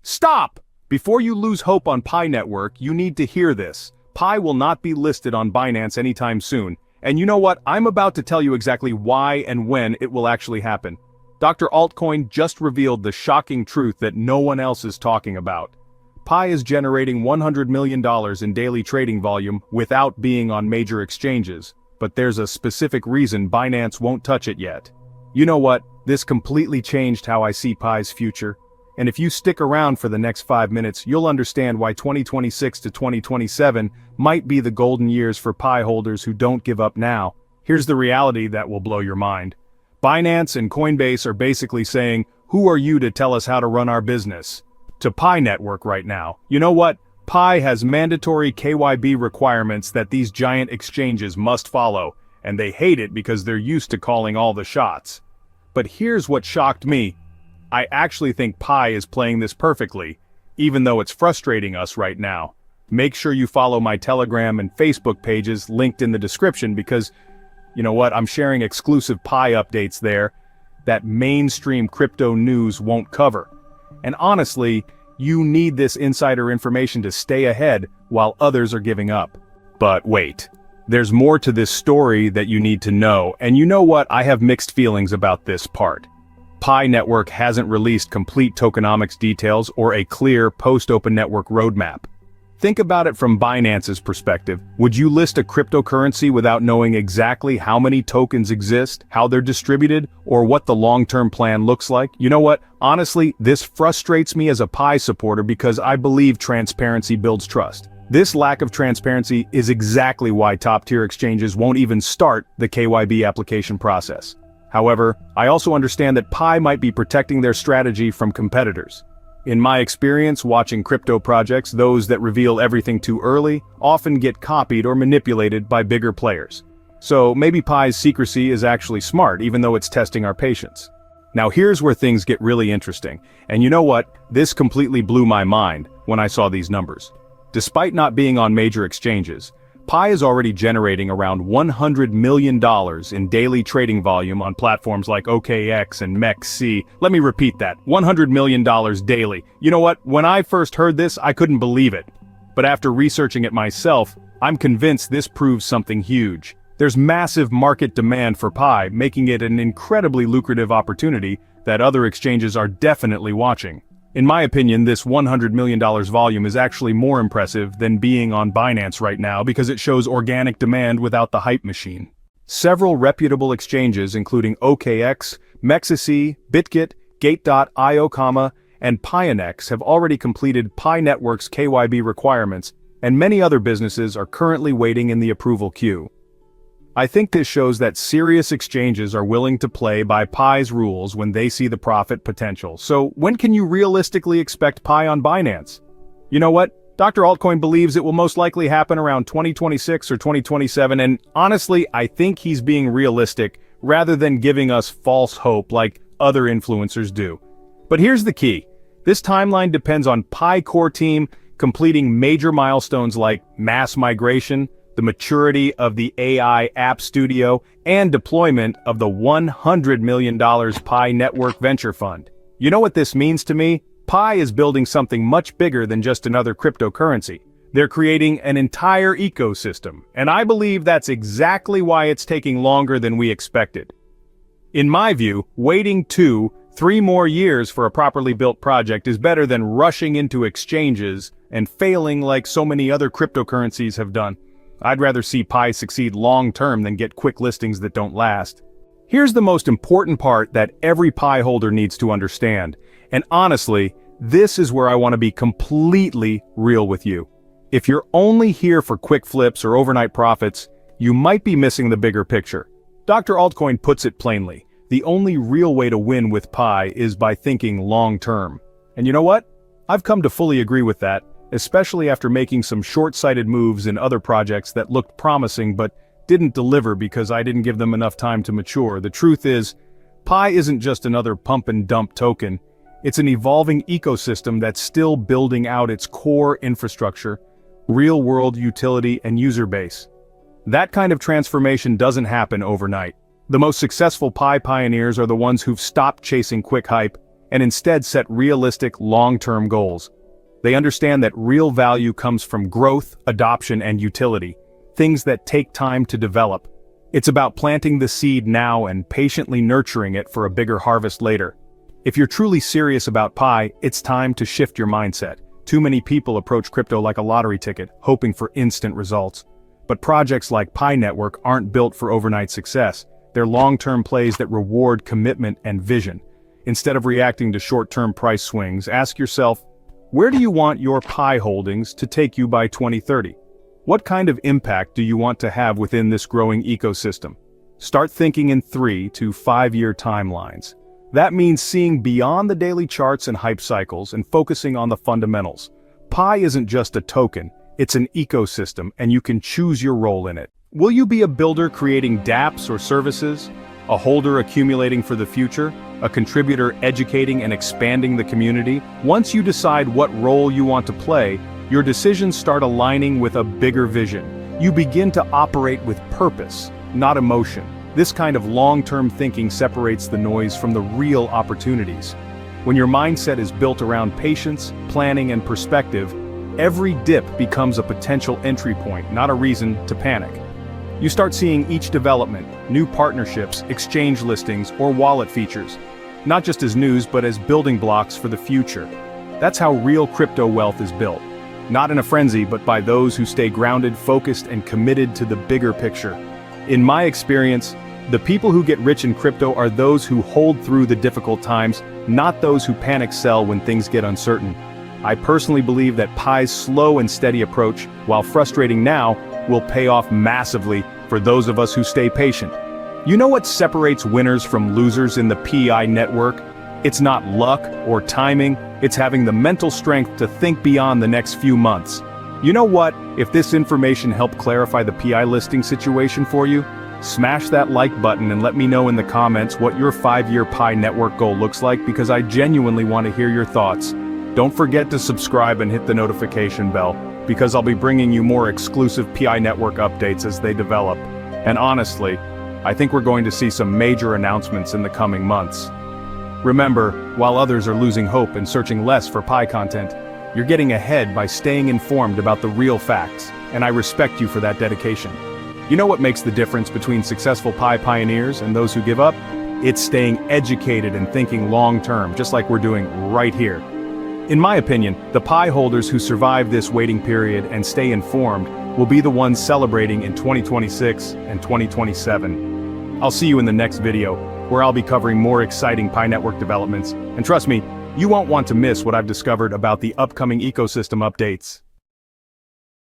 Stop! Before you lose hope on Pi Network, you need to hear this. Pi will not be listed on Binance anytime soon. And you know what? I'm about to tell you exactly why and when it will actually happen. Dr. Altcoin just revealed the shocking truth that no one else is talking about. Pi is generating $100 million in daily trading volume without being on major exchanges. But there's a specific reason Binance won't touch it yet. You know what? This completely changed how I see Pi's future. And if you stick around for the next 5 minutes, you'll understand why 2026 to 2027 might be the golden years for Pi holders who don't give up now. Here's the reality that will blow your mind. Binance and Coinbase are basically saying, "Who are you to tell us how to run our business?" to Pi Network right now. You know what? Pi has mandatory KYB requirements that these giant exchanges must follow, and they hate it because they're used to calling all the shots. But here's what shocked me. I actually think Pi is playing this perfectly, even though it's frustrating us right now. Make sure you follow my Telegram and Facebook pages linked in the description because, you know what, I'm sharing exclusive Pi updates there that mainstream crypto news won't cover. And honestly, you need this insider information to stay ahead while others are giving up. But wait, there's more to this story that you need to know, and you know what, I have mixed feelings about this part. Pi Network hasn't released complete tokenomics details or a clear post-open network roadmap. Think about it from Binance's perspective. Would you list a cryptocurrency without knowing exactly how many tokens exist, how they're distributed, or what the long-term plan looks like? You know what? Honestly, this frustrates me as a Pi supporter because I believe transparency builds trust. This lack of transparency is exactly why top-tier exchanges won't even start the KYB application process. However, I also understand that Pi might be protecting their strategy from competitors. In my experience watching crypto projects, those that reveal everything too early often get copied or manipulated by bigger players. So maybe Pi's secrecy is actually smart, even though it's testing our patience. Now here's where things get really interesting. And you know what? This completely blew my mind when I saw these numbers. Despite not being on major exchanges, Pi is already generating around $100 million in daily trading volume on platforms like OKX and MEXC. Let me repeat that, $100 million daily. You know what, when I first heard this, I couldn't believe it. But after researching it myself, I'm convinced this proves something huge. There's massive market demand for Pi, making it an incredibly lucrative opportunity that other exchanges are definitely watching. In my opinion, this $100 million volume is actually more impressive than being on Binance right now because it shows organic demand without the hype machine. Several reputable exchanges including OKX, MEXC, BitGet, Gate.io, and Pionex have already completed Pi Network's KYB requirements, and many other businesses are currently waiting in the approval queue. I think this shows that serious exchanges are willing to play by Pi's rules when they see the profit potential. So when can you realistically expect Pi on Binance? You know what? Dr. Altcoin believes it will most likely happen around 2026 or 2027, and honestly, I think he's being realistic rather than giving us false hope like other influencers do. But here's the key. This timeline depends on Pi core team completing major milestones like mass migration, the maturity of the AI App Studio, and deployment of the $100 million Pi Network Venture Fund. You know what this means to me? Pi is building something much bigger than just another cryptocurrency. They're creating an entire ecosystem, and I believe that's exactly why it's taking longer than we expected. In my view, waiting 2-3 more years for a properly built project is better than rushing into exchanges and failing like so many other cryptocurrencies have done. I'd rather see Pi succeed long-term than get quick listings that don't last. Here's the most important part that every Pi holder needs to understand, and honestly, this is where I want to be completely real with you. If you're only here for quick flips or overnight profits, you might be missing the bigger picture. Dr. Altcoin puts it plainly, the only real way to win with Pi is by thinking long-term. And you know what? I've come to fully agree with that, especially after making some short-sighted moves in other projects that looked promising but didn't deliver because I didn't give them enough time to mature. The truth is, Pi isn't just another pump-and-dump token. It's an evolving ecosystem that's still building out its core infrastructure, real-world utility, and user base. That kind of transformation doesn't happen overnight. The most successful Pi pioneers are the ones who've stopped chasing quick hype and instead set realistic, long-term goals. They understand that real value comes from growth, adoption, and utility, things that take time to develop. It's about planting the seed now and patiently nurturing it for a bigger harvest later. If you're truly serious about Pi, it's time to shift your mindset. Too many people approach crypto like a lottery ticket, hoping for instant results. But projects like Pi Network aren't built for overnight success. They're long-term plays that reward commitment and vision. Instead of reacting to short-term price swings, ask yourself, where do you want your Pi holdings to take you by 2030? What kind of impact do you want to have within this growing ecosystem? Start thinking in 3 to 5 year timelines. That means seeing beyond the daily charts and hype cycles and focusing on the fundamentals. Pi isn't just a token, it's an ecosystem, and you can choose your role in it. Will you be a builder creating dApps or services? A holder accumulating for the future? A contributor educating and expanding the community? Once you decide what role you want to play, your decisions start aligning with a bigger vision. You begin to operate with purpose, not emotion. This kind of long-term thinking separates the noise from the real opportunities. When your mindset is built around patience, planning, and perspective, every dip becomes a potential entry point, not a reason to panic. You start seeing each development, new partnerships, exchange listings, or wallet features, not just as news but as building blocks for the future. That's how real crypto wealth is built. Not in a frenzy, but by those who stay grounded, focused, and committed to the bigger picture. In my experience, the people who get rich in crypto are those who hold through the difficult times, not those who panic sell when things get uncertain. I personally believe that Pi's slow and steady approach, while frustrating now, will pay off massively for those of us who stay patient. You know what separates winners from losers in the Pi network? It's not luck or timing, it's having the mental strength to think beyond the next few months. You know what? If this information helped clarify the Pi listing situation for you, smash that like button and let me know in the comments what your 5-year Pi network goal looks like, because I genuinely want to hear your thoughts. Don't forget to subscribe and hit the notification bell, because I'll be bringing you more exclusive Pi network updates as they develop. And honestly, I think we're going to see some major announcements in the coming months. Remember, while others are losing hope and searching less for Pi content, you're getting ahead by staying informed about the real facts, and I respect you for that dedication. You know what makes the difference between successful Pi pioneers and those who give up? It's staying educated and thinking long-term, just like we're doing right here. In my opinion, the Pi holders who survive this waiting period and stay informed will be the ones celebrating in 2026 and 2027. I'll see you in the next video, where I'll be covering more exciting Pi network developments, and trust me, you won't want to miss what I've discovered about the upcoming ecosystem updates.